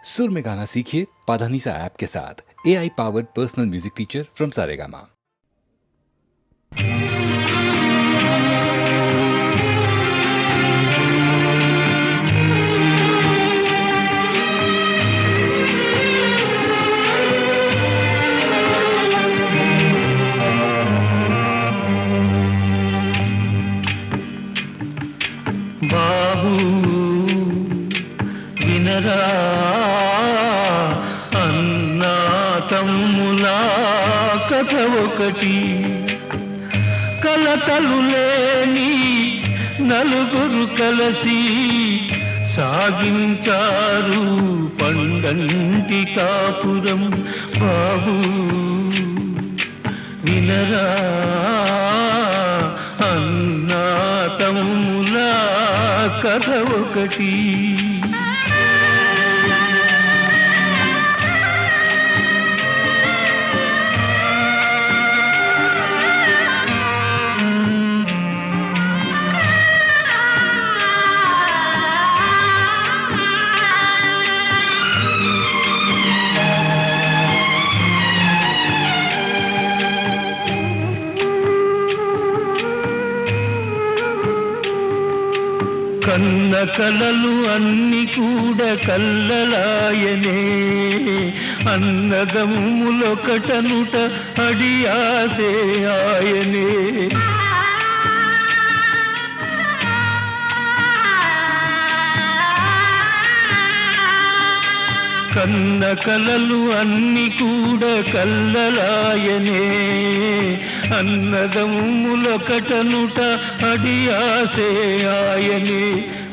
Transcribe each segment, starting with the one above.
सुर में गाना सीखिए पाधानीसा ऐप के साथ। AI powered personal music teacher from Saregama. బాబు వినరా అన్నా తమ్ములా కథ ఒకటి, కలతలు లేని నలుగురు కలసి సాగించారు పండంటి కాపురం. బాబు వినరా అన్నా తమ్ములా కథ ఒకటి. కన్న కలలు అన్ని కూడా కల్లలాయనే, అన్నదమ్ములొకటనుట అడియాసే ఆయనే. కన్న కలలు అన్ని కూడా కల్లలాయనే, అన్నదమ్ములొకటనుట అడియాసే ఆయనే.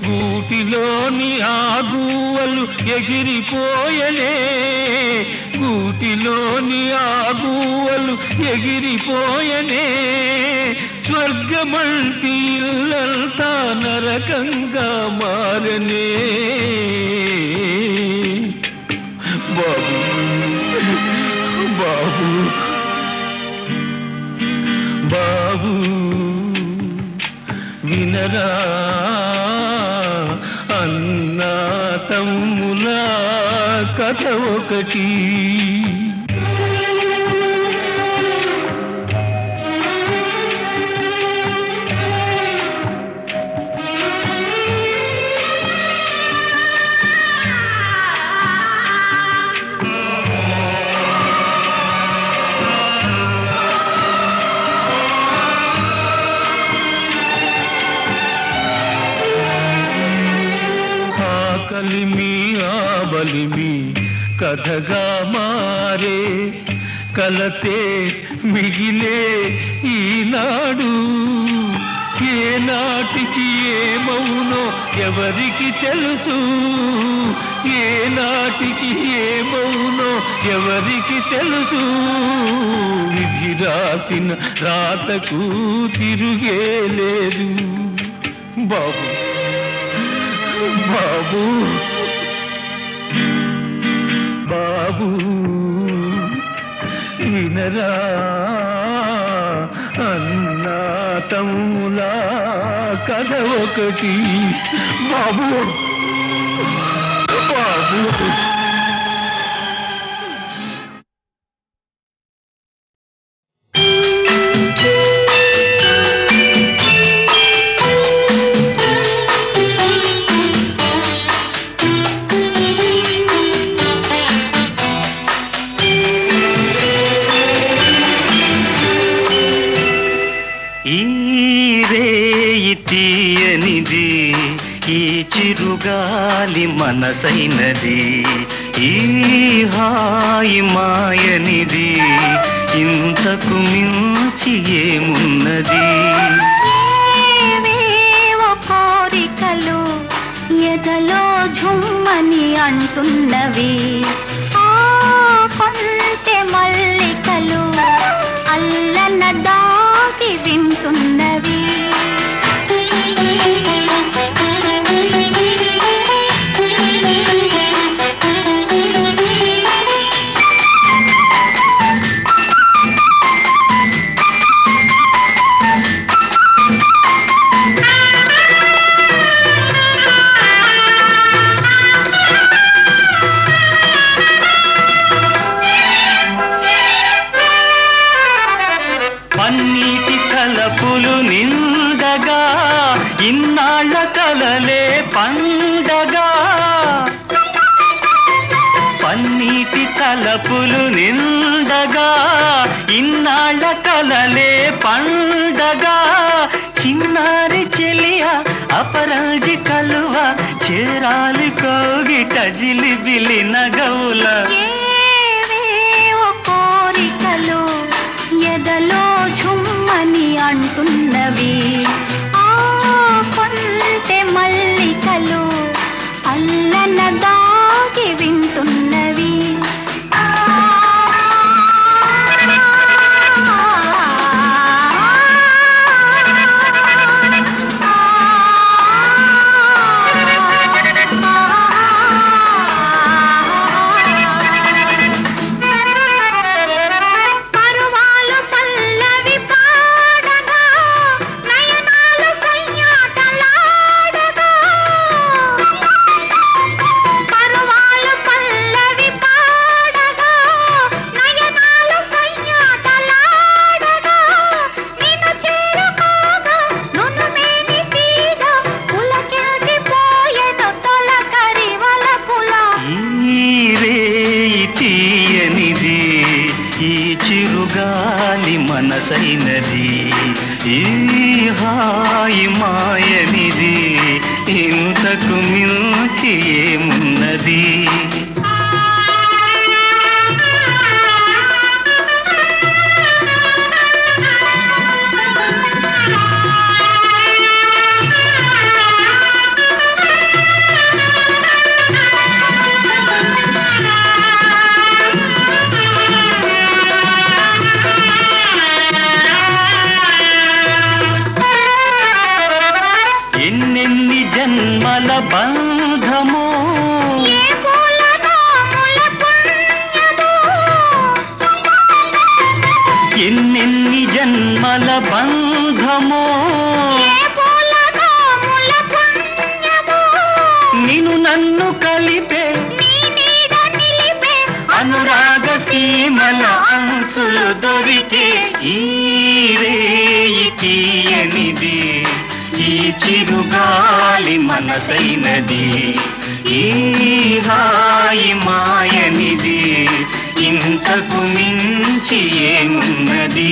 గూటిలోని ఆ గూవలు ఎగిరిపోయనే, గూటిలోని ఆ గూవలు ఎగిరిపోయనే. స్వర్గమంటి ఇల్లంతా నరకంగా మారనే. బాబు బాబు బాబు వినరా అన్నా తమ్ములా కథ ఒకటి. కలిమి ఆబలిమి కథగా మారే, కలతే మిగిలే ఈనాడు. ఏనాటికి ఏమవునో ఎవరికి తెలుసు, ఏనాటికి ఏమవునో ఎవరికి తెలుసు. విధి రాసిన రాతకు తిరుగే లేదు. బాబు బాబు బాబు వినరా అన్నా తమ్ములా కథ ఒకటి. బాబు బాబు తీయనిది ఈ చిరుగాలి మనసైనది, ఈ హాయి మాయనిది ఇంతకు మించి ఏమున్నది. ఏవేవో కోరికలు ఎదలో ఝుమ్మని అంటున్నవి, ఆ కొంటె మల్లికలు అల్లన దాగి వింటున్నవి. తలపులు నిండగా ఇన్నాళ్ళ కలలే పండగా చిన్నారి చెలియ అపరాజి కలువ చేరాలి కోగిట జిలిబిలి నగవుల ఏవేవో కోరికలు ఎదలో ఝుమ్మని అంటున్నవి ఆ కొంటె మల్లికలు అల్లన దాగి వింటున్నవి చిరుగాలి మనసైనది ఈ హాయి మాయనిది ఇంతకు మించి ఏమున్నది ఎన్నెన్ని జన్మల బంధమో ఎన్నెన్ని జన్మల బంధమో నిన్ను నన్ను కలిపే అనురాగ సీమల అంచులు దొరికే ఈ రేయి తీయనిది ఈ చిరుగాలి మనసైనది ఈ హాయి మాయనిది ఇంతకు మించి ఏమున్నది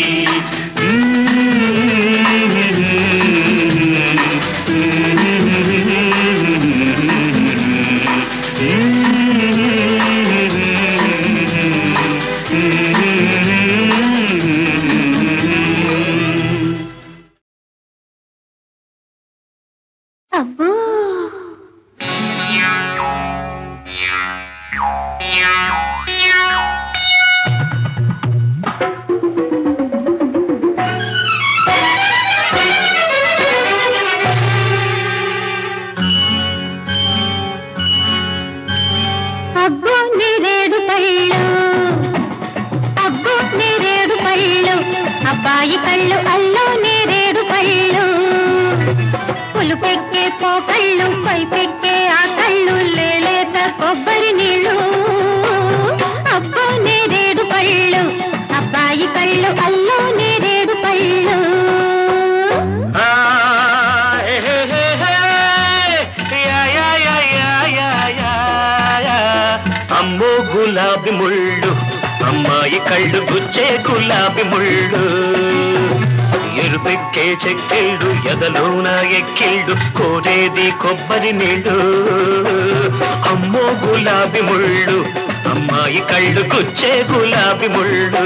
అబ్బో అబ్బో నేరేడు పళ్ళు అబ్బో నేరేడు పళ్ళు అబ్బాయి కళ్ళు అల్లో నేరేడు పళ్ళు పులుపెక్కే పోకళ్ళు పైపెక్కే ఆ కళ్ళు లేలేత కొబ్బరి నీళ్ళు అబ్బో నేరేడు పళ్ళు అబ్బాయి కళ్ళు అల్లో నేరేడు పళ్ళు అమ్మో గులాబీ ముళ్ళు అమ్మాయి కళ్ళు గుచ్చే గులాబీ ముళ్ళు ఎరుపెక్కే చెక్కిళ్ళు ఎదలోన ఎక్కిళ్ళు కోరేది కొబ్బరి నీళ్ళు అమ్మో గులాబీ ముళ్ళు అమ్మాయి కళ్ళు గుచ్చే గులాబీ ముళ్ళు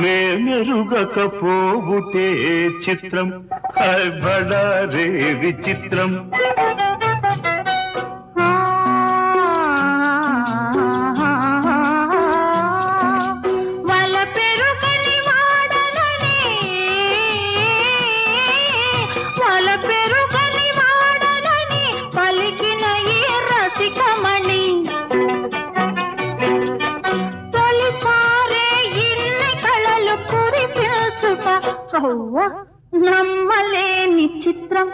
మేమెరుగకపోవుటే చిత్రం బడారే విచిత్రం నమ్మలేని చిత్రం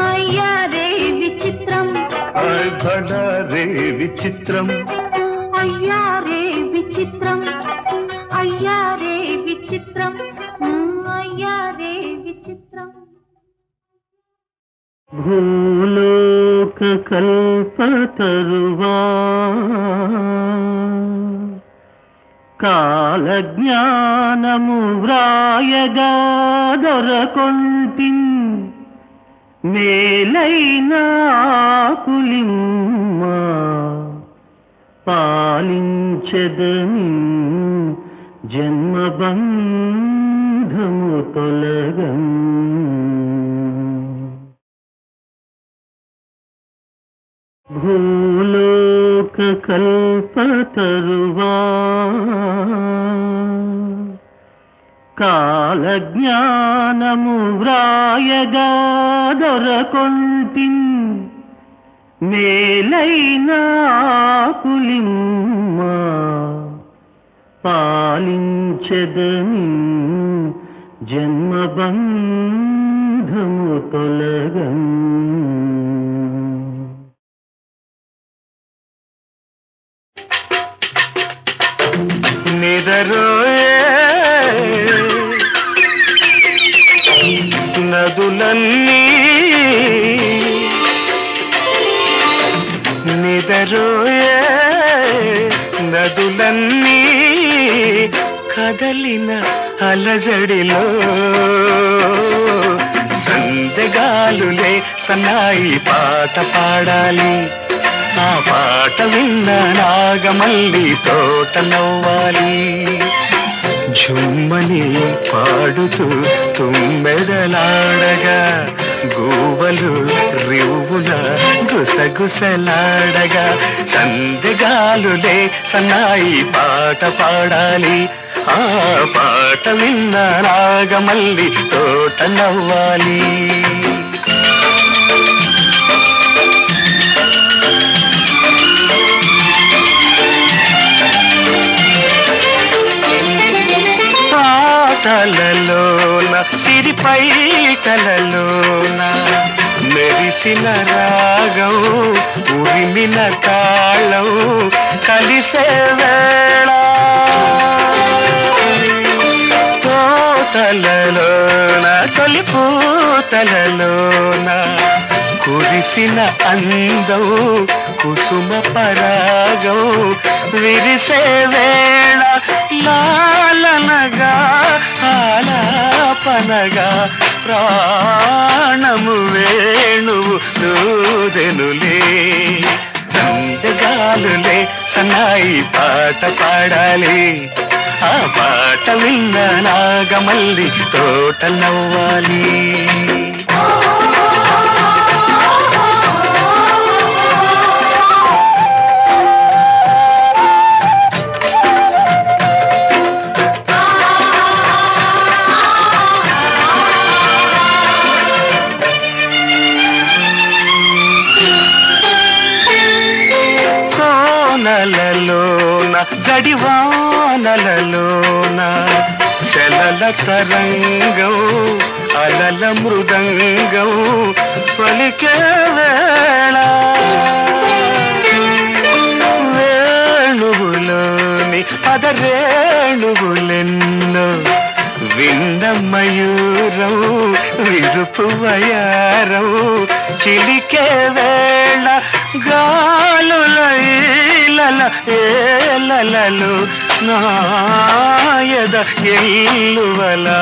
అయ్యారే విచిత్రం బడారే విచిత్రం అయ్యారే విచిత్రం అయ్యారే విచిత్రం అయ్యారే విచిత్రం భూలోక కల్పతరువా కాలజ్ఞానము వ్రాయగా దొరకొంటిన్ మేలైన ఆకులిమ్మ పాలించెదని జన్మబంధము తొలగం భూలోక కల్పతరువా కాలజ్ఞానము వ్రాయగా దొరకొంటిన్ మేలైన ఆకులిమ్మ పాలించెదని జన్మబంధము తొలగం నిదరోయే నదులన్నీ నిదరోయే నదులన్నీ కదలిన అలజడిలో సందెగాలులే సన్నాయి పాట పాడాలి ఆ పాట విన్న నాగమల్లి తోట నవ్వాలి ఝుమ్మని పాడుతూ తుమ్మెదలాడగా గూవలు రివ్వున గుసగుసలాడగా సందెగాలులే సన్నాయి పాట పాడాలి ఆ పాట విన్న నాగమల్లి తోట నవ్వాలి పాటలలోన సిరిపై కలలోన మెరిసిన రాగం ఉరిమిన తాళం కలిసే వేళ తోటలలోన తొలి పూతలలోన కురిసిన అందం కుసుమ పరాగం విరిసే వేళ లాలనగా ఆలాపనగా ప్రాణము వేణువు దూదెనులే సందగాలులే సన్నాయి పాట పాడాలి ఆ పాట విన్న నాగమల్లి తోట నవ్వాలి నలలోన జడివానలలోన శలల తరంగం అలల మృదంగం పలికే వేళ వేణువులోని పదరేణువులెన్నో విన్న మయూరం విరుపు వయారం చిలికే వేళ గాలుల ఏలలు నాయద ఎల్లువలాయనులే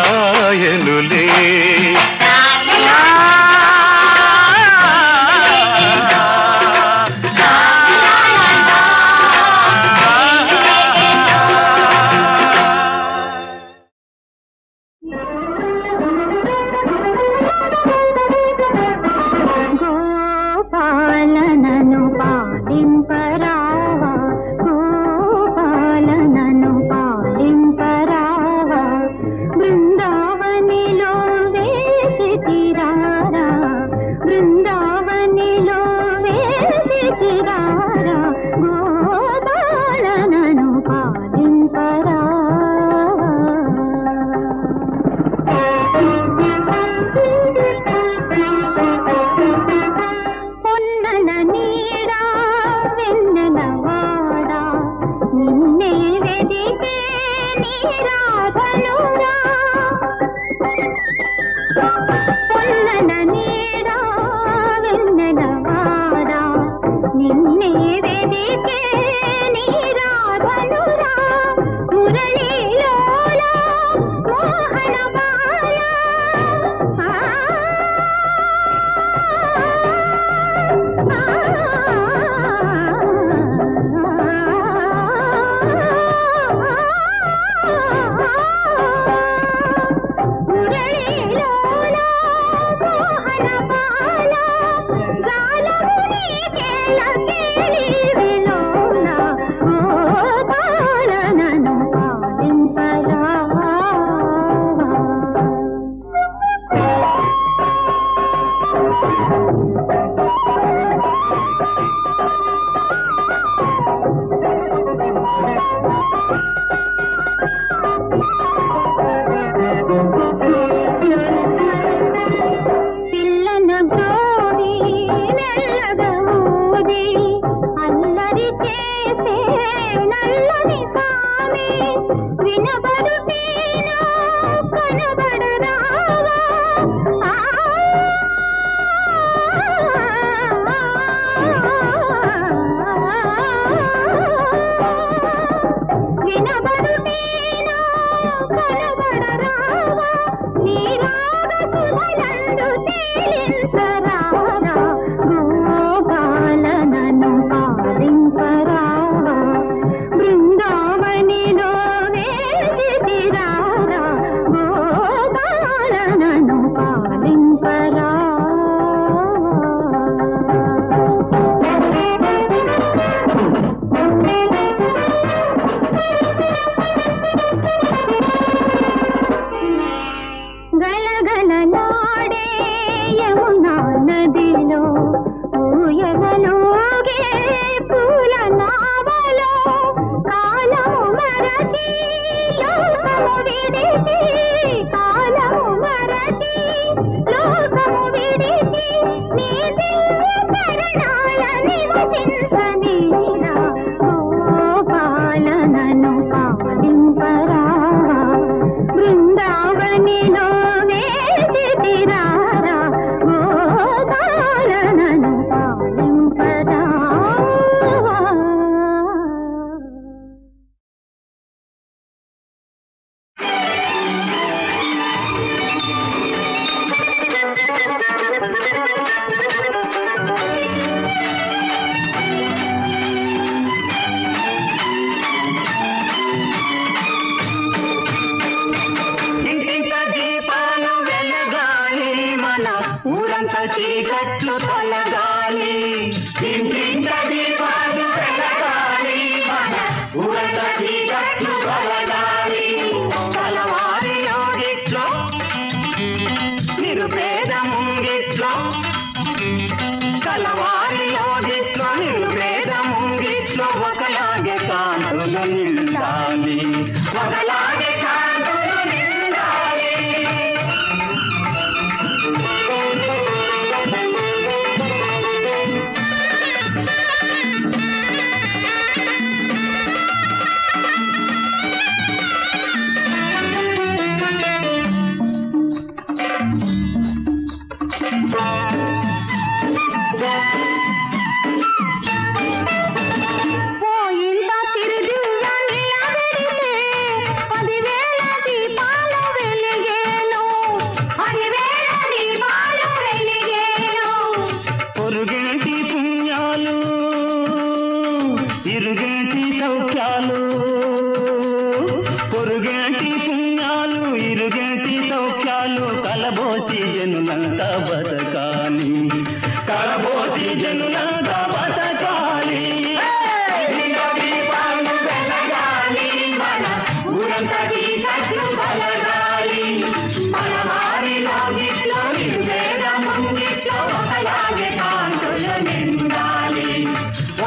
వినబడుతేనా కనబడరావా వినబడుతేనా కనబడరావా నీ రాగ సుధలందు తేలించరారా గోపాలనను పాలింపరావా బృందావనిలో వేచితిరారా గోపాలనను పాలింపరావా గలగలలాడే యమునా నదిలో ఊయలలోగే పూల నావలో కాలము మరచి లోకము విడిచి కాలము మరచి లోకము విడిచి నీ దివ్య చరణాల నివసించనీరా గోపాలనను పాలింపరావా బృందావనిలో వేచితిరారా గోపాలనను పాలింపరావా ఇంటింట దీపాలు వెలగాలి మన ఊరంతా చీకట్లు తొలగాలి ఇంటింట దీపాలు వెలగాలి మన ఊరంతా చీకట్లు తొలగాలి కలవారి యోగిట్లో నిరుపేద ముంగిట్లో కలవారి యోగిట్లో నిరుపేద ముంగిట్లో ఒకలాగే కాంతులు నిండాలి ఒకలాగే కాంతులు నిండాలి పోయిందా చిరుదివ్య నిలబెడితే 10,000 దీపాలు వెలిగేను 10,000 దీపాలు వెలిగేను పొరుగేటి పుణ్యాలు ఇరుగేటి సౌఖ్యాలు పొరుగేటి పుణ్యాలు ఇరుగేటి సౌఖ్యాలు కలబోసి జనులంతా బతకాలి కలబోసి జనులంతా బతకాలి దీపాలు వెలగాలి మన ఊరంతా చీకట్లు కలగాలి మన వారిలో గిట్లో నిర్వేద ముంగిట్లో ఒకలాగే కాంతులు నిండాలి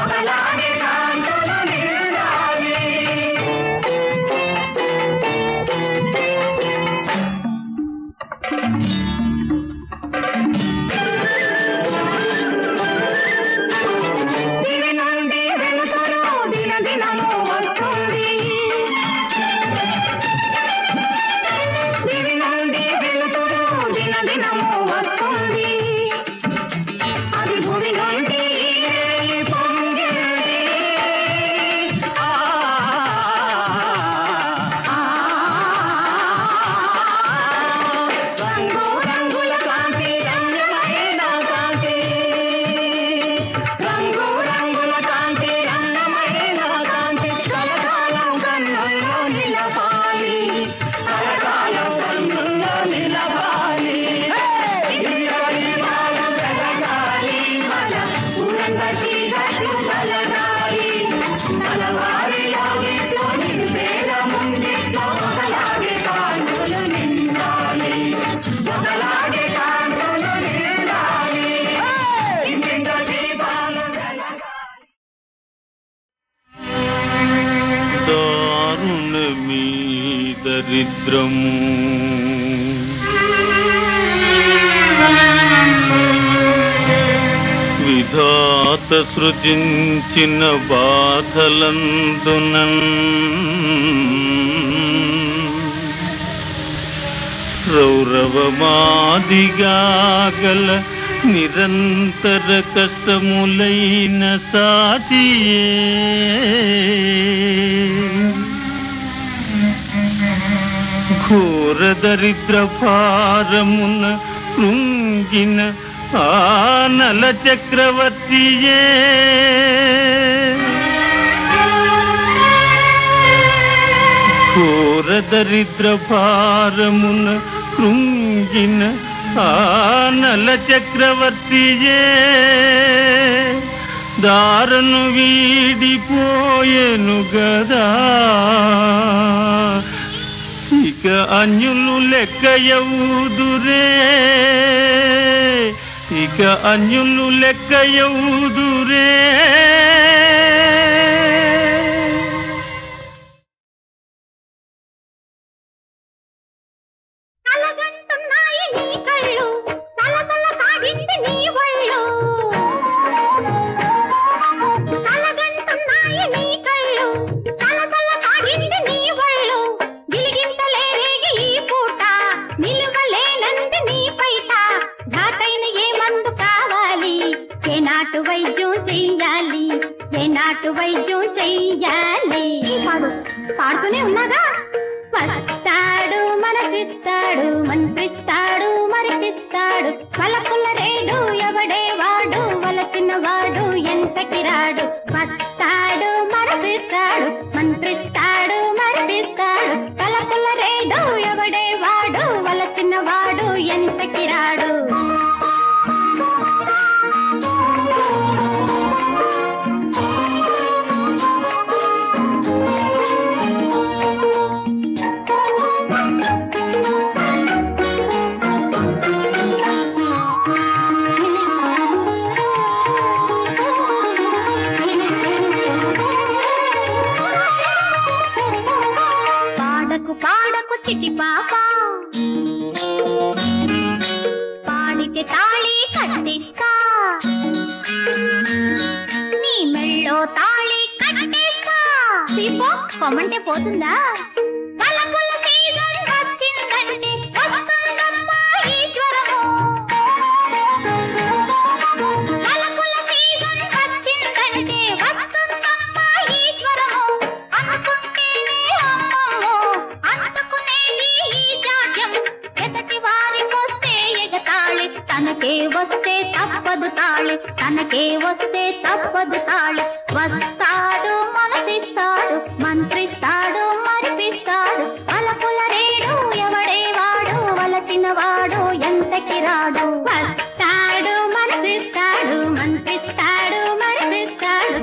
ఒకలాగే కాంతులు నిండాలి దివి నుండి వెలుతురు దినదినము వస్తుంది దివి నుండి వెలుతురు దినదినము వస్తుంది అది భూమి నుండి పొంగింది రంగు రంగుల కాంతి రమ్యమైన కాంతి రంగు రంగుల కాంతి రమ్యమైన కాంతి కలకాలం కన్నుల్లో నిలపాలి కలకాలం కన్నుల్లో నిలపాలి దీపాలు వెలగాలి మన ఊరంతా చీకట్లు కలగాలి మన వారిలో గిట్లో నిర్వేద ముంగిట్లో ఒకలాగే కాంతులు నిండాలి ఒకలాగే కాంతులు నిండాలి ఇంటింట దీపాలు వెలగాలి దారుణమీ దరిద్రము విధాత సృజించిన బాధలందునన్ రౌరవమాదిగా గల నిరంతర కష్టములైన సాటియే ఘోర దరిద్ర భారమున కృంగిన ఆ నల చక్రవర్తియే ఘోర దరిద్ర భారమున కృంగిన ఆ నల చక్రవర్తియే దారను వీడిపోయెను గదా ఇక అన్యులు లెక్కయవుదురే ఇక అన్యులు లెక్కయవుదురే కలగంటున్నాయి నీ కళ్ళు తలతల సాగింది నీ ఒళ్ళు కలగంటున్నాయి నీ కళ్ళు తలతల సాగింది నీ ఒళ్ళు గిలిగింతలేరేగి ఈ పూట నిలువలేనంది నీ పైట ఘాటైన ఏ మందు కావాలి ఏ నాటు వైద్యం చెయ్యాలి ఏ నాటు వైద్యం చెయ్యాలి పాడుతూనే ఉన్నాగా వస్తాడు మనసిస్తాడు మంత్రిస్తాడు మరిపిస్తాడు పలకుల రేడు ఎవడే వాడు వలసిన వాడు ఎంతకి రాడు వస్తాడు మనసిస్తాడు మంత్రిస్తాడు మరిపిస్తాడు పలకుల రేడు ఎవడే వాడు వలసిన వాడు ఎంతకి రాడు పాడకు చిటి పాప పాడితే తాళి కట్టిస్తా నీ మెళ్ళో తాళి కట్టేస్తా తీపో కొమ్మంటే పోతుందా పలకుల సీజన్ వచ్చిందంటే వస్తుందమ్మా ఈ జ్వరము పలకుల సీజన్ వచ్చిందంటే వస్తుందమ్మా ఈ జ్వరము అనుకుంటేనే అమ్మమ్మో అందుకునేది ఈ జాడ్యం ఎదటి వారికొస్తే ఎగతాళి తనకే వస్తే తప్పదు తాళి తనకే వస్తే తప్పదు తాళి వస్తాడు మనసిస్తాడు మంత్రిస్తాడు మరిపిస్తాడు పలకుల రేడు ఎవడే వాడు వలసిన వాడు ఎంతకి రాడు వస్తాడు మనసిస్తాడు మంత్రిస్తాడు మరిపిస్తాడు